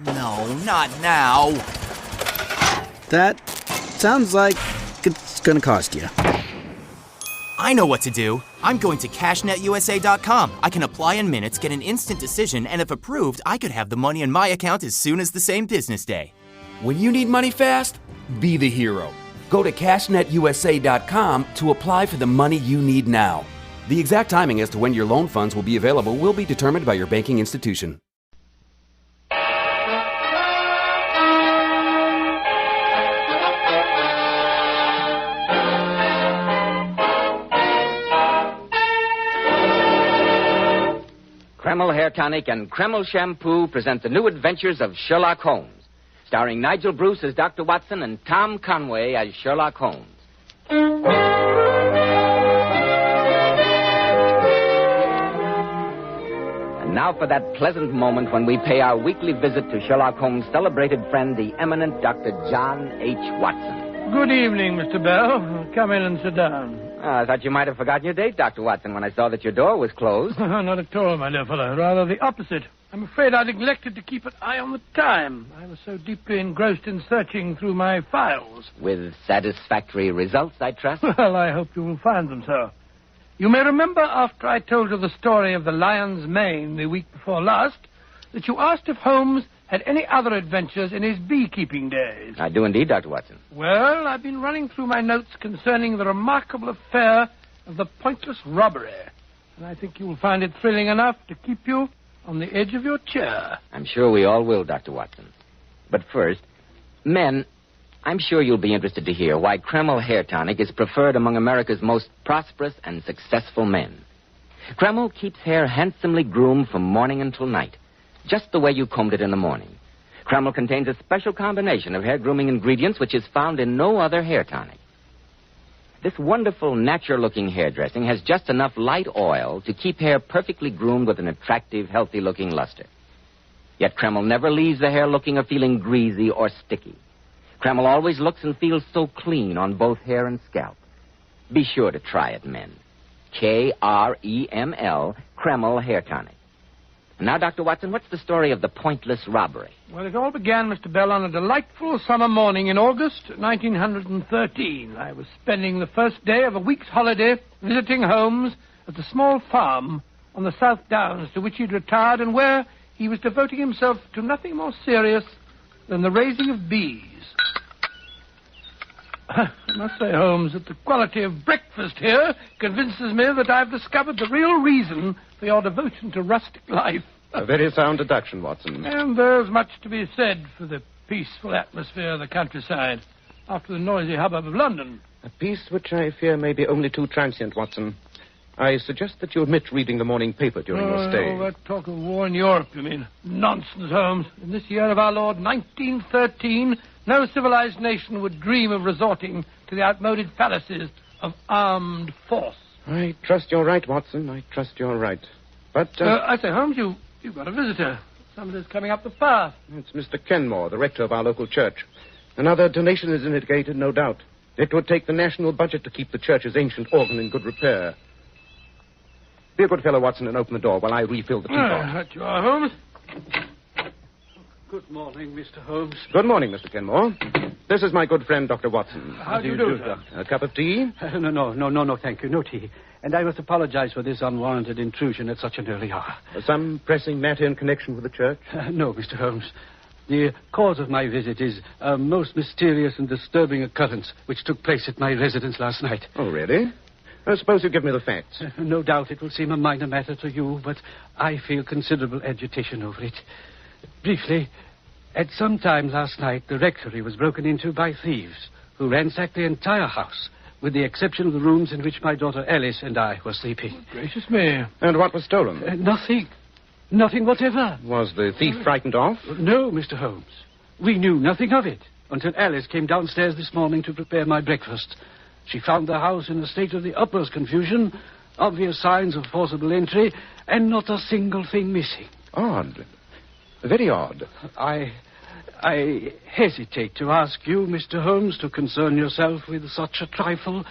No, not now. That sounds like it's gonna cost you. I know what to do. I'm going to cashnetusa.com. I can apply in minutes, get an instant decision, and if approved, I could have the money in my account as soon as the same business day. When you need money fast, be the hero. Go to cashnetusa.com to apply for the money you need now. The exact timing as to when your loan funds will be available will be determined by your banking institution. Kreml Hair Tonic and Kreml Shampoo present the new adventures of Sherlock Holmes, starring Nigel Bruce as Dr. Watson and Tom Conway as Sherlock Holmes. And now for that pleasant moment when we pay our weekly visit to Sherlock Holmes' celebrated friend, the eminent Dr. John H. Watson. Good evening, Mr. Bell. Come in and sit down. I thought you might have forgotten your date, Dr. Watson, when I saw that your door was closed. Not at all, my dear fellow. Rather the opposite. I'm afraid I neglected to keep an eye on the time. I was so deeply engrossed in searching through my files. With satisfactory results, I trust? Well, I hope you will find them, sir. You may remember after I told you the story of the lion's mane the week before last, that you asked if Holmes had any other adventures in his beekeeping days. I do indeed, Dr. Watson. Well, I've been running through my notes concerning the remarkable affair of the pointless robbery. And I think you will find it thrilling enough to keep you on the edge of your chair. I'm sure we all will, Dr. Watson. But first, men, I'm sure you'll be interested to hear why Kreml Hair Tonic is preferred among America's most prosperous and successful men. Kreml keeps hair handsomely groomed from morning until night, just the way you combed it in the morning. Kreml contains a special combination of hair grooming ingredients which is found in no other hair tonic. This wonderful, natural-looking hairdressing has just enough light oil to keep hair perfectly groomed with an attractive, healthy-looking luster. Yet Kreml never leaves the hair looking or feeling greasy or sticky. Kreml always looks and feels so clean on both hair and scalp. Be sure to try it, men. Kreml, Kreml Hair Tonic. And now, Dr. Watson, what's the story of the pointless robbery? Well, it all began, Mr. Bell, on a delightful summer morning in August 1913. I was spending the first day of a week's holiday visiting Holmes at the small farm on the South Downs to which he'd retired and where he was devoting himself to nothing more serious than the raising of bees. I must say, Holmes, that the quality of breakfast here convinces me that I've discovered the real reason for your devotion to rustic life. A very sound deduction, Watson. And there's much to be said for the peaceful atmosphere of the countryside after the noisy hubbub of London. A peace which I fear may be only too transient, Watson. I suggest that you omit reading the morning paper during your stay. Oh, that talk of war in Europe, you mean? Nonsense, Holmes. In this year of our Lord, 1913, no civilized nation would dream of resorting to the outmoded fallacies of armed force. I trust you're right, Watson. I trust you're right. But, I say, Holmes, you've got a visitor. Somebody's coming up the path. It's Mr. Kenmore, the rector of our local church. Another donation is indicated, no doubt. It would take the national budget to keep the church's ancient organ in good repair. Be a good fellow, Watson, and open the door while I refill the teapot. That you are, Holmes. Good morning, Mr. Holmes. Good morning, Mr. Kenmore. This is my good friend, Dr. Watson. How do you do, sir? A cup of tea? No, thank you. No tea. And I must apologize for this unwarranted intrusion at such an early hour. Some pressing matter in connection with the church? No, Mr. Holmes. The cause of my visit is a most mysterious and disturbing occurrence which took place at my residence last night. Oh, really? I suppose you give me the facts. No doubt it will seem a minor matter to you, but I feel considerable agitation over it. Briefly, at some time last night, the rectory was broken into by thieves who ransacked the entire house, with the exception of the rooms in which my daughter Alice and I were sleeping. Gracious me. And what was stolen? Nothing. Nothing whatever. Was the thief frightened off? No, Mr. Holmes. We knew nothing of it until Alice came downstairs this morning to prepare my breakfast. She found the house in a state of the utmost confusion, obvious signs of forcible entry, and not a single thing missing. Odd. Very odd. I hesitate to ask you, Mr. Holmes, to concern yourself with such a trifle,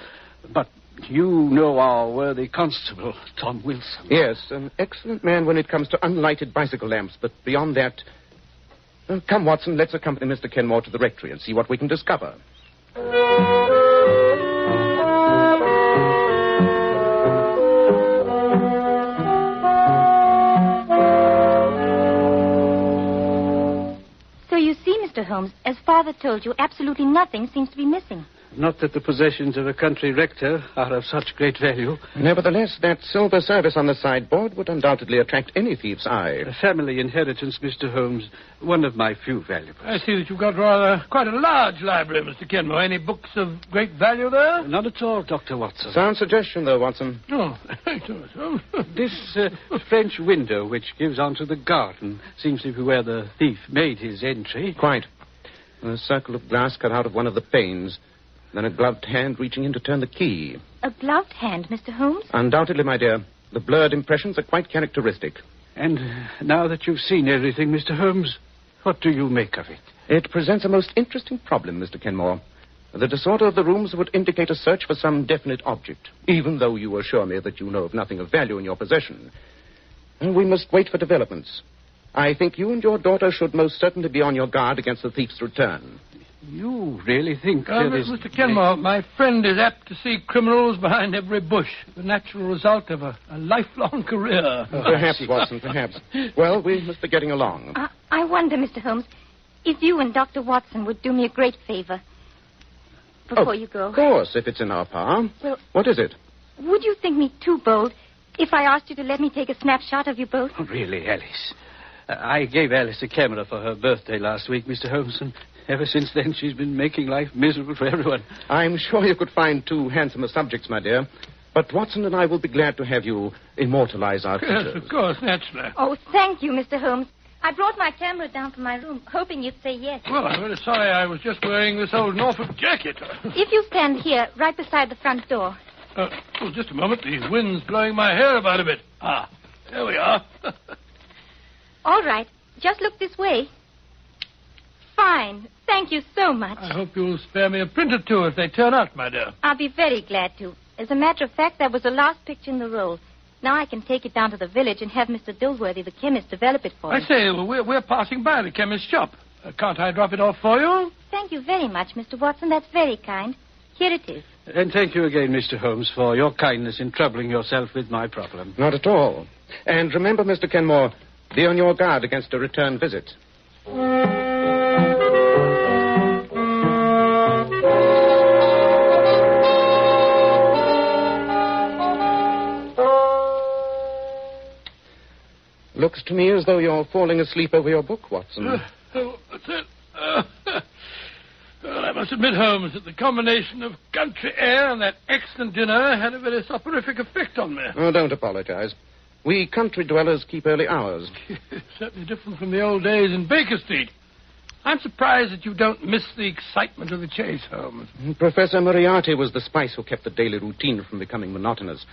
but you know our worthy constable, Tom Wilson. Yes, an excellent man when it comes to unlighted bicycle lamps, but beyond that... Come, Watson, let's accompany Mr. Kenmore to the rectory and see what we can discover. So you see, Mr. Holmes, as Father told you, absolutely nothing seems to be missing. Not that the possessions of a country rector are of such great value. Nevertheless, that silver service on the sideboard would undoubtedly attract any thief's eye. A family inheritance, Mr. Holmes. One of my few valuables. I see that you've got quite a large library, Mr. Kenmore. Any books of great value there? Not at all, Dr. Watson. Sound suggestion, though, Watson. Oh, This French window, which gives onto the garden, seems to be where the thief made his entry. Quite. A circle of glass cut out of one of the panes. Then a gloved hand reaching in to turn the key. A gloved hand, Mr. Holmes? Undoubtedly, my dear. The blurred impressions are quite characteristic. And now that you've seen everything, Mr. Holmes, what do you make of it? It presents a most interesting problem, Mr. Kenmore. The disorder of the rooms would indicate a search for some definite object, even though you assure me that you know of nothing of value in your possession. And we must wait for developments. I think you and your daughter should most certainly be on your guard against the thief's return. You really think there is... Mr. Kenmore, my friend is apt to see criminals behind every bush, the natural result of a lifelong career. Perhaps, Watson, perhaps. Well, we must be getting along. I wonder, Mr. Holmes, if you and Dr. Watson would do me a great favor before you go. Of course, if it's in our power. Well, what is it? Would you think me too bold if I asked you to let me take a snapshot of you both? Oh, really, Alice. I gave Alice a camera for her birthday last week, Mr. Holmes, and ever since then she's been making life miserable for everyone. I'm sure you could find too handsome subjects, my dear. But Watson and I will be glad to have you immortalize our pictures. Yes, of course, naturally. Oh, thank you, Mr. Holmes. I brought my camera down from my room, hoping you'd say yes. Well, I'm very sorry. I was just wearing this old Norfolk jacket. If you stand here, right beside the front door. Just a moment. The wind's blowing my hair about a bit. There we are. All right. Just look this way. Fine. Thank you so much. I hope you'll spare me a print or two if they turn out, my dear. I'll be very glad to. As a matter of fact, that was the last picture in the roll. Now I can take it down to the village and have Mr. Dilworthy, the chemist, develop it for me. I say, we're passing by the chemist's shop. Can't I drop it off for you? Thank you very much, Mr. Watson. That's very kind. Here it is. And thank you again, Mr. Holmes, for your kindness in troubling yourself with my problem. Not at all. And remember, Mr. Kenmore, be on your guard against a return visit. Looks to me as though you're falling asleep over your book, Watson. That's it. Well, I must admit, Holmes, that the combination of country air and that excellent dinner had a very soporific effect on me. Oh, don't apologize. We country dwellers keep early hours. Certainly different from the old days in Baker Street. I'm surprised that you don't miss the excitement of the chase, Holmes. Professor Moriarty was the spice who kept the daily routine from becoming monotonous.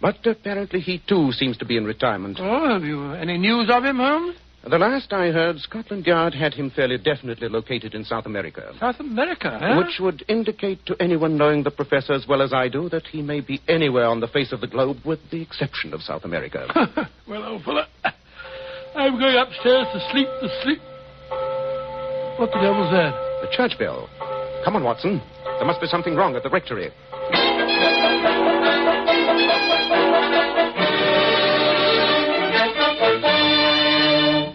But apparently he, too, seems to be in retirement. Oh, have you any news of him, Holmes? The last I heard, Scotland Yard had him fairly definitely located in South America. South America, huh? Which would indicate to anyone knowing the professor as well as I do that he may be anywhere on the face of the globe with the exception of South America. Well, old fella, I'm going upstairs to sleep. What the devil's that? The church bell. Come on, Watson. There must be something wrong at the rectory.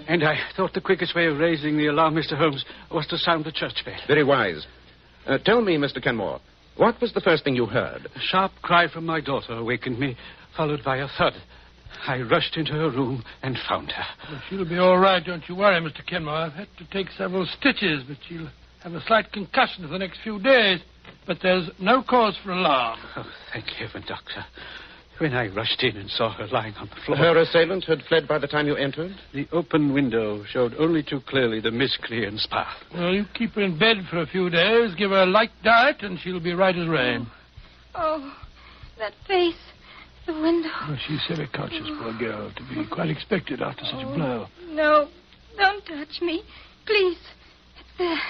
And I thought the quickest way of raising the alarm, Mr. Holmes, was to sound the church bell. Very wise. Tell me, Mr. Kenmore, what was the first thing you heard? A sharp cry from my daughter awakened me, followed by a thud. I rushed into her room and found her. Well, she'll be all right, don't you worry, Mr. Kenmore. I've had to take several stitches, but she'll have a slight concussion for the next few days. But there's no cause for alarm. Oh, thank heaven, Doctor. When I rushed in and saw her lying on the floor... Her assailant had fled by the time you entered? The open window showed only too clearly the miscreant's path. Well, you keep her in bed for a few days, give her a light diet, and she'll be right as rain. Oh, that face, the window. Well, she's semi-conscious, poor girl, to be quite expected after such a blow. No, don't touch me. Please. It's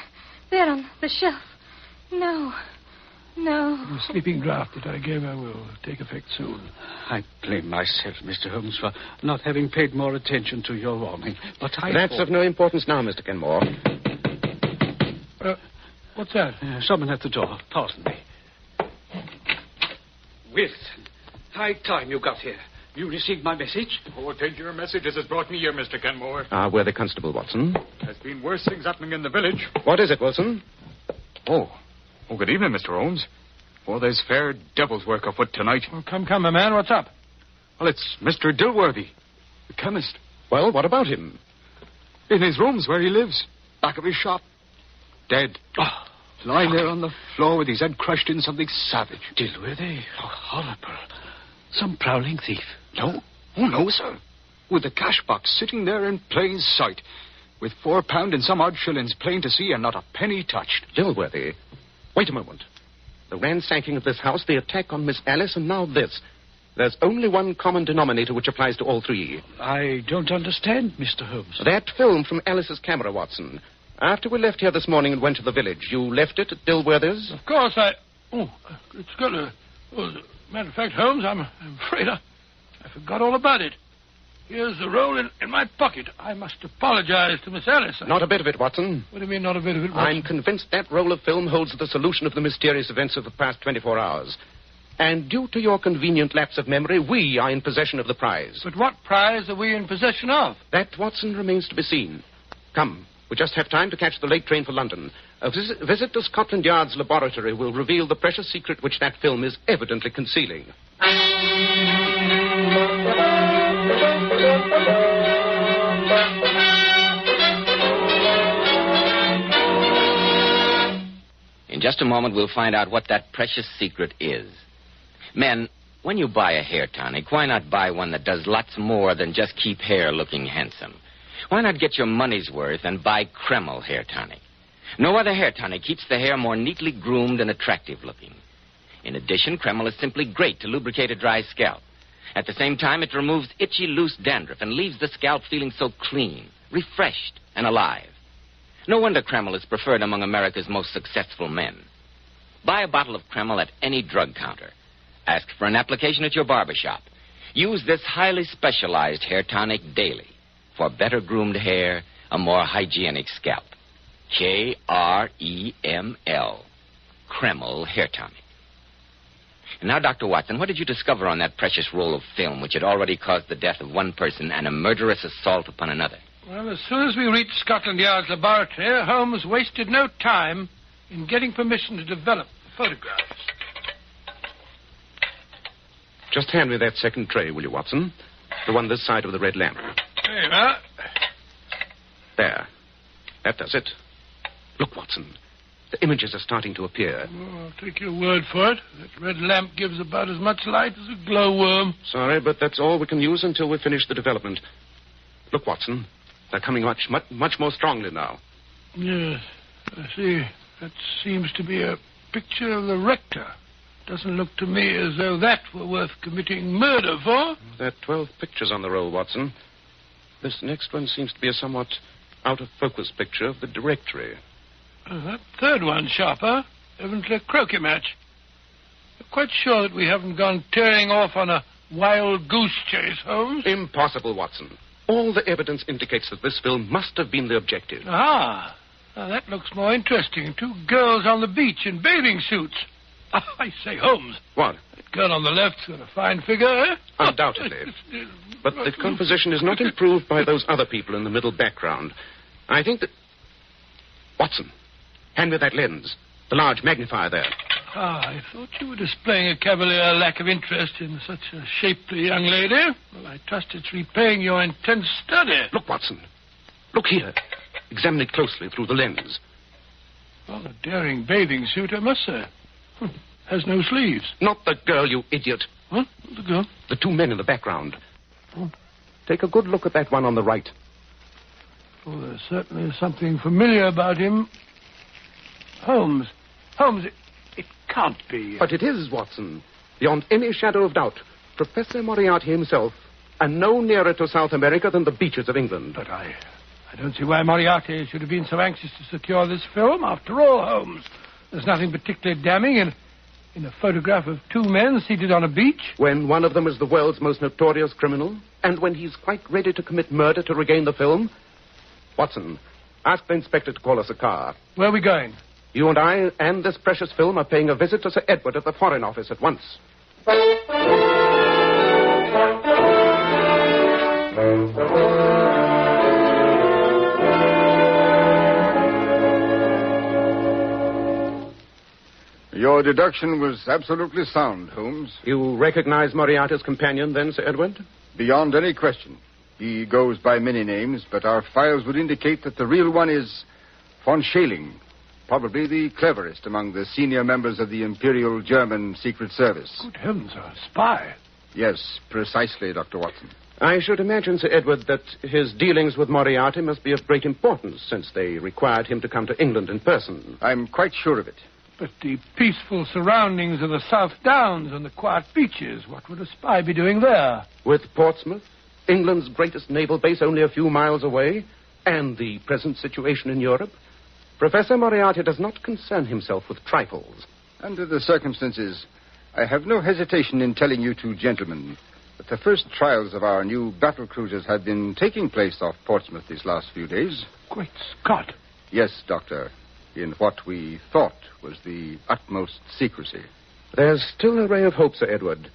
there on the shelf. No. No. The sleeping draught that I gave her will take effect soon. I blame myself, Mr. Holmes, for not having paid more attention to your warning. But That's of no importance now, Mr. Kenmore. What's that? Someone at the door. Pardon me. Wilson, high time you got here. You received my message? Oh, take your message as it brought me here, Mr. Kenmore. Worthy Constable Watson. There's been worse things happening in the village. What is it, Wilson? Oh, good evening, Mr. Holmes. Oh, there's fair devil's work afoot tonight. Oh, come, my man. What's up? Well, it's Mr. Dilworthy, the chemist. Well, what about him? In his rooms where he lives, back of his shop. Dead. Oh, lying there on the floor with his head crushed in something savage. Dilworthy? Oh, horrible. Some prowling thief. No. Oh, no, sir. With the cash box sitting there in plain sight, with £4 and some odd shillings plain to see and not a penny touched. Dilworthy, wait a moment. The ransacking of this house, the attack on Miss Alice, and now this. There's only one common denominator which applies to all three. I don't understand, Mr. Holmes. That film from Alice's camera, Watson. After we left here this morning and went to the village, you left it at Dilworthy's? Of course, it's got a... matter of fact, Holmes, I'm afraid I forgot all about it. Here's the roll in my pocket. I must apologize to Miss Alice. Not a bit of it, Watson. What do you mean, not a bit of it, Watson? I'm convinced that roll of film holds the solution of the mysterious events of the past 24 hours. And due to your convenient lapse of memory, we are in possession of the prize. But what prize are we in possession of? That, Watson, remains to be seen. Come, we just have time to catch the late train for London. A visit to Scotland Yard's laboratory will reveal the precious secret which that film is evidently concealing. In just a moment, we'll find out what that precious secret is. Men, when you buy a hair tonic, why not buy one that does lots more than just keep hair looking handsome? Why not get your money's worth and buy Kreml hair tonic? No other hair tonic keeps the hair more neatly groomed and attractive looking. In addition, Kreml is simply great to lubricate a dry scalp. At the same time, it removes itchy, loose dandruff and leaves the scalp feeling so clean, refreshed, and alive. No wonder Kreml is preferred among America's most successful men. Buy a bottle of Kreml at any drug counter. Ask for an application at your barber shop. Use this highly specialized hair tonic daily for better groomed hair, a more hygienic scalp. Kreml, Kreml hair tonic. And now, Dr. Watson, what did you discover on that precious roll of film which had already caused the death of one person and a murderous assault upon another? Well, as soon as we reached Scotland Yard's laboratory, Holmes wasted no time in getting permission to develop the photographs. Just hand me that second tray, will you, Watson? The one this side of the red lamp. There you are. There. That does it. Look, Watson. The images are starting to appear. Oh, I'll take your word for it. That red lamp gives about as much light as a glowworm. Sorry, but that's all we can use until we finish the development. Look, Watson. They're coming much more strongly now. Yes, I see. That seems to be a picture of the rector. Doesn't look to me as though that were worth committing murder for. There are 12 pictures on the roll, Watson. This next one seems to be a somewhat out-of-focus picture of the directory. That third one, sharper. Evidently a croquet match. You're quite sure that we haven't gone tearing off on a wild goose chase, Holmes? Impossible, Watson. All the evidence indicates that this film must have been the objective. Ah, now that looks more interesting. Two girls on the beach in bathing suits. I say, Holmes. What? That girl on the left's got a fine figure, eh? Undoubtedly. But the composition is not improved by those other people in the middle background. I think that... Watson, hand me that lens. The large magnifier there. I thought you were displaying a cavalier lack of interest in such a shapely young lady. Well, I trust it's repaying your intense study. Look, Watson. Look here. Examine it closely through the lens. Well, a daring bathing suit, I must say. Has no sleeves. Not the girl, you idiot. What? The girl? The two men in the background. Take a good look at that one on the right. Oh, there's certainly something familiar about him. Holmes, it can't be. But it is, Watson. Beyond any shadow of doubt. Professor Moriarty himself, and no nearer to South America than the beaches of England. But I don't see why Moriarty should have been so anxious to secure this film. After all, Holmes, there's nothing particularly damning in In a photograph of two men seated on a beach? When one of them is the world's most notorious criminal, and when he's quite ready to commit murder to regain the film? Watson, ask the inspector to call us a car. Where are we going? You and I and this precious film are paying a visit to Sir Edward at the Foreign Office at once. Your deduction was absolutely sound, Holmes. You recognize Moriarty's companion, then, Sir Edward? Beyond any question. He goes by many names, but our files would indicate that the real one is von Schäling, probably the cleverest among the senior members of the Imperial German Secret Service. Good heavens, a spy. Yes, precisely, Dr. Watson. I should imagine, Sir Edward, that his dealings with Moriarty must be of great importance, since they required him to come to England in person. I'm quite sure of it. But the peaceful surroundings of the South Downs and the quiet beaches, what would a spy be doing there? With Portsmouth, England's greatest naval base only a few miles away, and the present situation in Europe, Professor Moriarty does not concern himself with trifles. Under the circumstances, I have no hesitation in telling you two gentlemen that the first trials of our new battle cruisers have been taking place off Portsmouth these last few days. Great Scott. Yes, Doctor. In what we thought was the utmost secrecy. There's still a ray of hope, Sir Edward.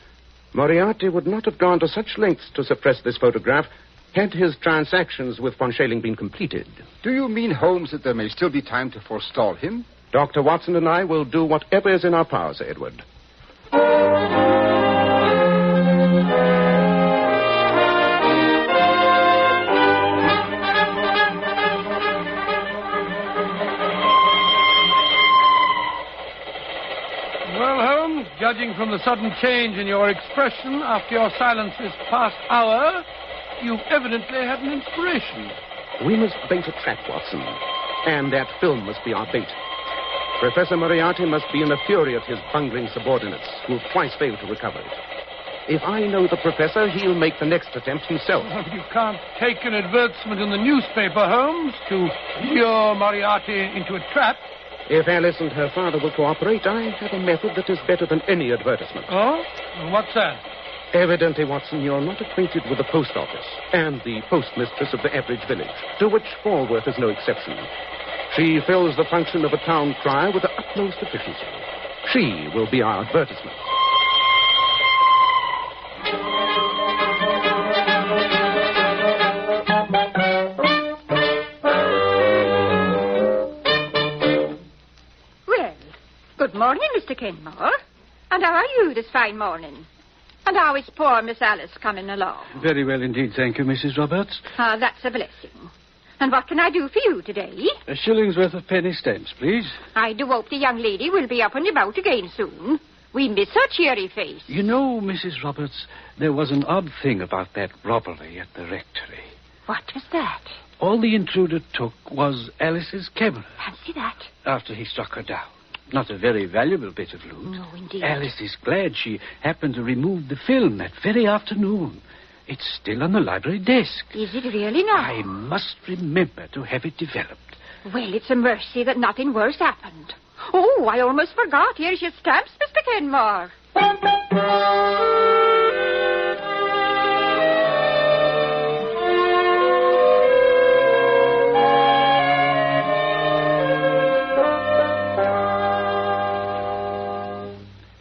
Moriarty would not have gone to such lengths to suppress this photograph had his transactions with von Schäling been completed. Do you mean, Holmes, that there may still be time to forestall him? Dr. Watson and I will do whatever is in our power, Sir Edward. Judging from the sudden change in your expression after your silence this past hour, you've evidently had an inspiration. We must bait a trap, Watson. And that film must be our bait. Professor Moriarty must be in a fury of his bungling subordinates, who've twice failed to recover it. If I know the professor, he'll make the next attempt himself. Well, you can't take an advertisement in the newspaper, Holmes, to lure Moriarty into a trap. If Alice and her father will cooperate, I have a method that is better than any advertisement. Oh? Well, what's that? Evidently, Watson, you're not acquainted with the post office and the postmistress of the average village, to which Falworth is no exception. She fills the function of a town crier with the utmost efficiency. She will be our advertisement. Good morning, Mr. Kenmore. And how are you this fine morning? And how is poor Miss Alice coming along? Very well indeed, thank you, Mrs. Roberts. Ah, that's a blessing. And what can I do for you today? A shilling's worth of penny stamps, please. I do hope the young lady will be up and about again soon. We miss her cheery face. You know, Mrs. Roberts, there was an odd thing about that robbery at the rectory. What was that? All the intruder took was Alice's camera. Fancy that. After he struck her down. Not a very valuable bit of loot. No, indeed. Alice is glad she happened to remove the film that very afternoon. It's still on the library desk. Is it really now? I must remember to have it developed. Well, it's a mercy that nothing worse happened. Oh, I almost forgot. Here's your stamps, Mr. Kenmore.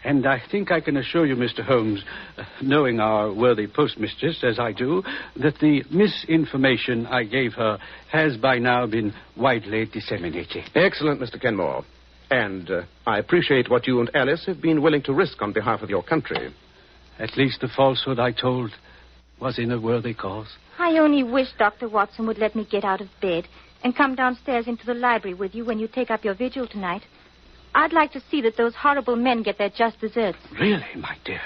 And I think I can assure you, Mr. Holmes, knowing our worthy postmistress as I do, that the misinformation I gave her has by now been widely disseminated. Excellent, Mr. Kenmore. And I appreciate what you and Alice have been willing to risk on behalf of your country. At least the falsehood I told was in a worthy cause. I only wish Dr. Watson would let me get out of bed and come downstairs into the library with you when you take up your vigil tonight. I'd like to see that those horrible men get their just deserts. Really, my dear?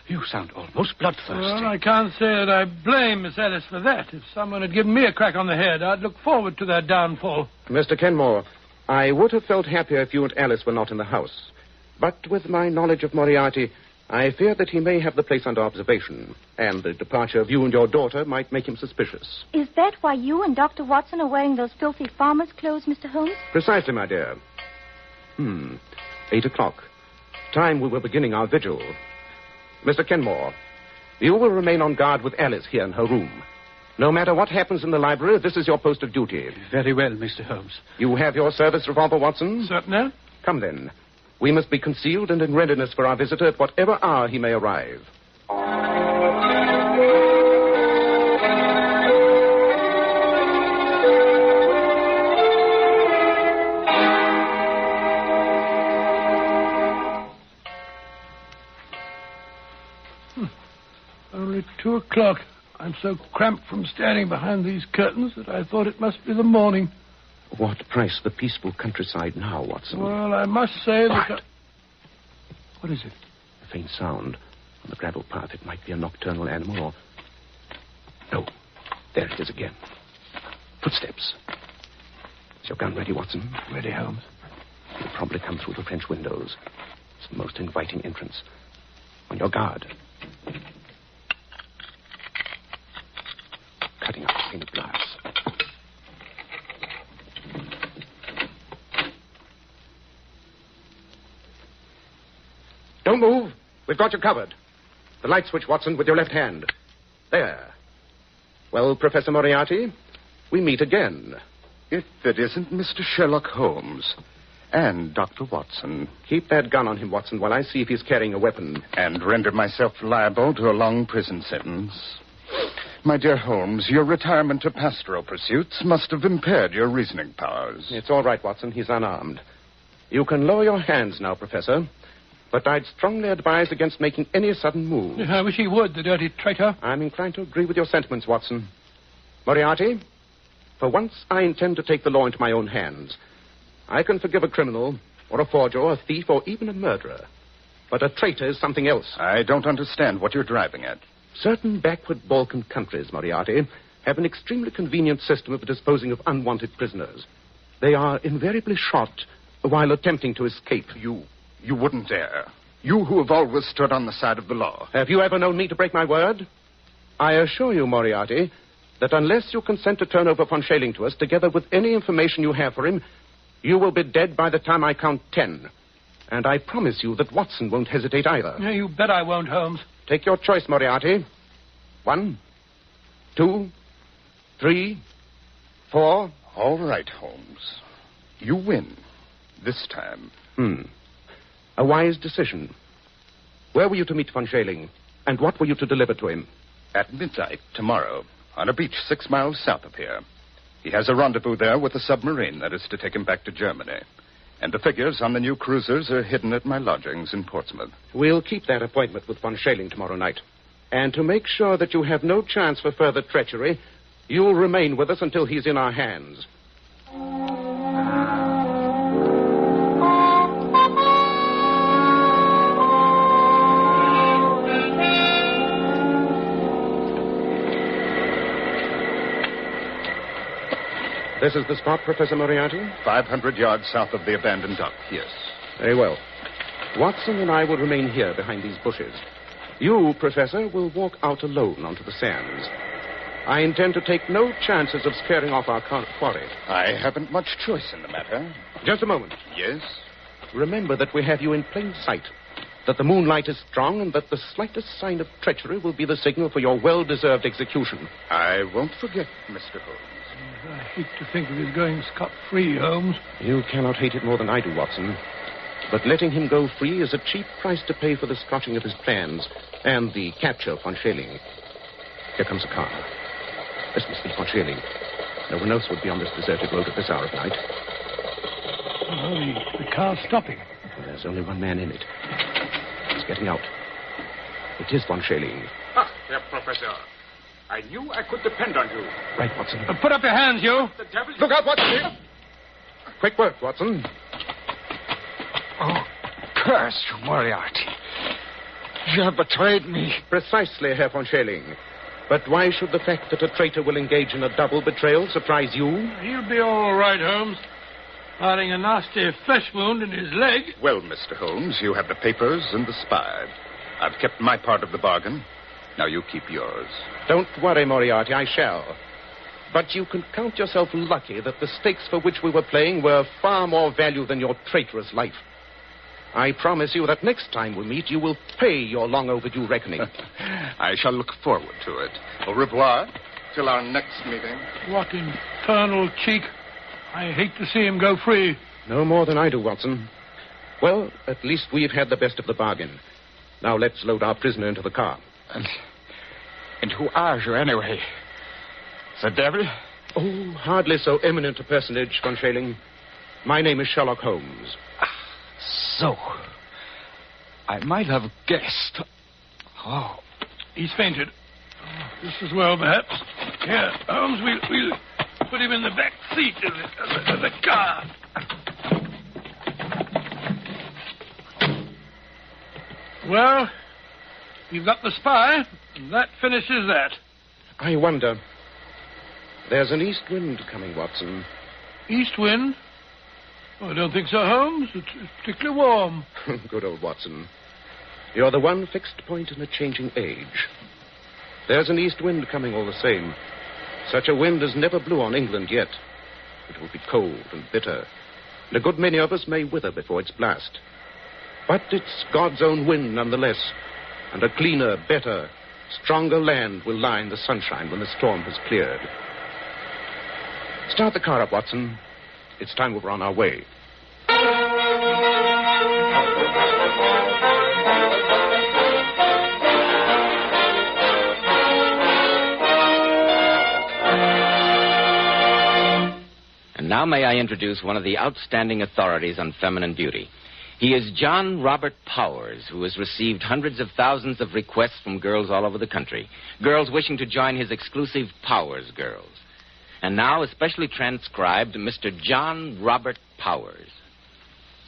You sound almost bloodthirsty. Well, I can't say that I blame Miss Alice for that. If someone had given me a crack on the head, I'd look forward to their downfall. Mr. Kenmore, I would have felt happier if you and Alice were not in the house. But with my knowledge of Moriarty, I fear that he may have the place under observation, and the departure of you and your daughter might make him suspicious. Is that why you and Dr. Watson are wearing those filthy farmer's clothes, Mr. Holmes? Precisely, my dear. 8 o'clock. time we were beginning our vigil. Mr. Kenmore, you will remain on guard with Alice here in her room. No matter what happens in the library, this is your post of duty. Very well, Mr. Holmes. You have your service revolver, Watson? Certainly. Come then. We must be concealed and in readiness for our visitor at whatever hour he may arrive. Only 2 o'clock. I'm so cramped from standing behind these curtains that I thought it must be the morning. What price the peaceful countryside now, Watson? Well, I must say that... What is it? A faint sound on the gravel path. It might be a nocturnal animal or... No. There it is again. Footsteps. Is your gun ready, Watson? Ready, Holmes. He'll probably come through the French windows. It's the most inviting entrance. On your guard. Cutting out the pane of glass. Don't move. We've got you covered. The light switch, Watson, with your left hand. There. Well, Professor Moriarty, we meet again. If it isn't Mr. Sherlock Holmes and Dr. Watson. Keep that gun on him, Watson, while I see if he's carrying a weapon. And render myself liable to a long prison sentence. My dear Holmes, your retirement to pastoral pursuits must have impaired your reasoning powers. It's all right, Watson. He's unarmed. You can lower your hands now, Professor. But I'd strongly advise against making any sudden move. I wish he would, the dirty traitor. I'm inclined to agree with your sentiments, Watson. Moriarty, for once I intend to take the law into my own hands. I can forgive a criminal, or a forger, or a thief, or even a murderer. But a traitor is something else. I don't understand what you're driving at. Certain backward Balkan countries, Moriarty, have an extremely convenient system of disposing of unwanted prisoners. They are invariably shot while attempting to escape. You wouldn't dare. You who have always stood on the side of the law. Have you ever known me to break my word? I assure you, Moriarty, that unless you consent to turn over von Schailing to us, together with any information you have for him, you will be dead by the time I count 10. And I promise you that Watson won't hesitate either. Yeah, you bet I won't, Holmes. Take your choice, Moriarty. 1, 2, 3, 4. All right, Holmes. You win. This time. A wise decision. Where were you to meet von Schailing? And what were you to deliver to him? At midnight tomorrow, on a beach 6 miles south of here. He has a rendezvous there with a submarine that is to take him back to Germany. And the figures on the new cruisers are hidden at my lodgings in Portsmouth. We'll keep that appointment with von Schailing tomorrow night. And to make sure that you have no chance for further treachery, you'll remain with us until he's in our hands. This is the spot, Professor Moriarty? 500 yards south of the abandoned dock, yes. Very well. Watson and I will remain here behind these bushes. You, Professor, will walk out alone onto the sands. I intend to take no chances of scaring off our quarry. I haven't much choice in the matter. Just a moment. Yes? Remember that we have you in plain sight, that the moonlight is strong, and that the slightest sign of treachery will be the signal for your well-deserved execution. I won't forget, Mr. Holmes. I hate to think of his going scot-free, Holmes. You cannot hate it more than I do, Watson. But letting him go free is a cheap price to pay for the scotching of his plans and the capture of von Schailing. Here comes a car. This must be von Schailing. No one else would be on this deserted road at this hour of night. Oh, the car's stopping. There's only one man in it. He's getting out. It is von Schailing. Ah, Herr Professor. I knew I could depend on you. Right, Watson. Put up your hands, you. The devil... Look out, Watson! Quick work, Watson. Oh, curse you, Moriarty. You have betrayed me. Precisely, Herr von Schailing. But why should the fact that a traitor will engage in a double betrayal surprise you? He'll be all right, Holmes. Hiding a nasty flesh wound in his leg. Well, Mr. Holmes, you have the papers and the spy. I've kept my part of the bargain. Now you keep yours. Don't worry, Moriarty, I shall. But you can count yourself lucky that the stakes for which we were playing were far more value than your traitorous life. I promise you that next time we meet, you will pay your long overdue reckoning. I shall look forward to it. Au revoir. Till our next meeting. What infernal cheek. I hate to see him go free. No more than I do, Watson. Well, at least we've had the best of the bargain. Now let's load our prisoner into the car. And who are you, anyway? The devil? Oh, hardly so eminent a personage, Von Schailing. My name is Sherlock Holmes. So, I might have guessed. Oh. He's fainted. Oh, just as well, perhaps. Here, Holmes, we'll put him in the back seat of the car. Well, you've got the spy, and that finishes that. I wonder. There's an east wind coming, Watson. East wind? Oh, I don't think so, Holmes. It's particularly warm. Good old Watson. You're the one fixed point in a changing age. There's an east wind coming all the same. Such a wind has never blew on England yet. It will be cold and bitter, and a good many of us may wither before its blast. But it's God's own wind nonetheless, and a cleaner, better, stronger land will lie in the sunshine when the storm has cleared. Start the car up, Watson. It's time we were on our way. And now may I introduce one of the outstanding authorities on feminine beauty. He is John Robert Powers, who has received hundreds of thousands of requests from girls all over the country. Girls wishing to join his exclusive Powers Girls. And now, especially transcribed, Mr. John Robert Powers.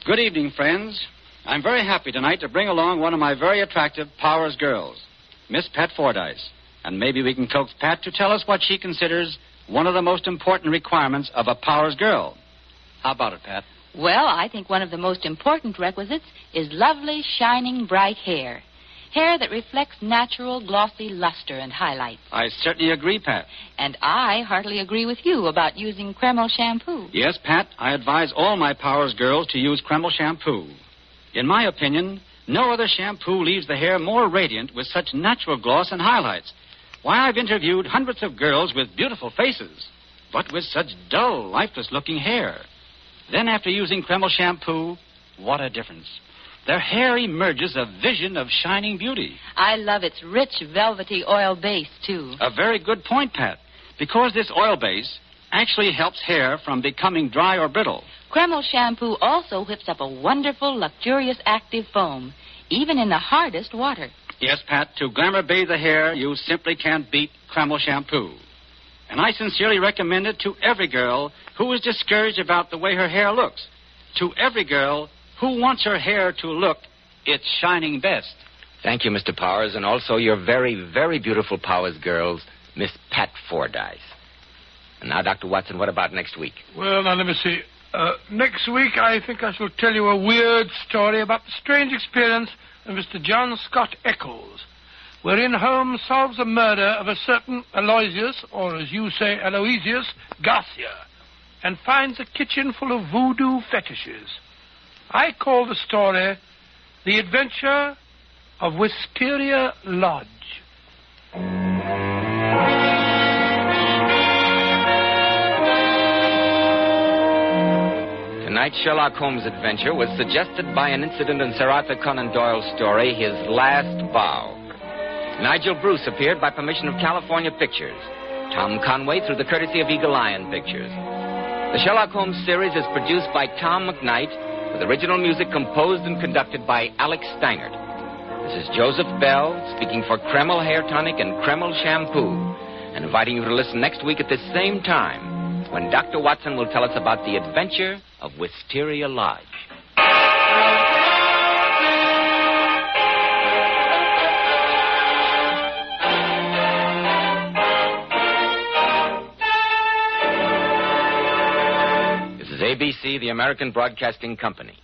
Good evening, friends. I'm very happy tonight to bring along one of my very attractive Powers girls, Miss Pat Fordyce. And maybe we can coax Pat to tell us what she considers one of the most important requirements of a Powers girl. How about it, Pat? Well, I think one of the most important requisites is lovely, shining, bright hair. Hair that reflects natural, glossy luster and highlights. I certainly agree, Pat. And I heartily agree with you about using Kreml shampoo. Yes, Pat, I advise all my Powers girls to use Kreml shampoo. In my opinion, no other shampoo leaves the hair more radiant with such natural gloss and highlights. Why, I've interviewed hundreds of girls with beautiful faces, but with such dull, lifeless-looking hair. Then after using Kreml shampoo, what a difference. Their hair emerges a vision of shining beauty. I love its rich, velvety oil base, too. A very good point, Pat, because this oil base actually helps hair from becoming dry or brittle. Kreml shampoo also whips up a wonderful, luxurious, active foam, even in the hardest water. Yes, Pat, to glamour bathe the hair, you simply can't beat Kreml shampoo. And I sincerely recommend it to every girl who is discouraged about the way her hair looks. To every girl who wants her hair to look its shining best. Thank you, Mr. Powers, and also your very, very beautiful Powers girls, Miss Pat Fordyce. And now, Dr. Watson, what about next week? Well, now, let me see. Next week, I think I shall tell you a weird story about the strange experience of Mr. John Scott Eccles, wherein Holmes solves the murder of a certain Aloysius, or as you say, Aloysius, Garcia, and finds a kitchen full of voodoo fetishes. I call the story The Adventure of Wisteria Lodge. Tonight's Sherlock Holmes adventure was suggested by an incident in Sir Arthur Conan Doyle's story, His Last Vow. Nigel Bruce appeared by permission of California Pictures. Tom Conway through the courtesy of Eagle Lion Pictures. The Sherlock Holmes series is produced by Tom McKnight, with original music composed and conducted by Alex Steinert. This is Joseph Bell, speaking for Kreml Hair Tonic and Kreml Shampoo, and inviting you to listen next week at this same time, when Dr. Watson will tell us about the adventure of Wisteria Lodge. This is ABC, the American Broadcasting Company.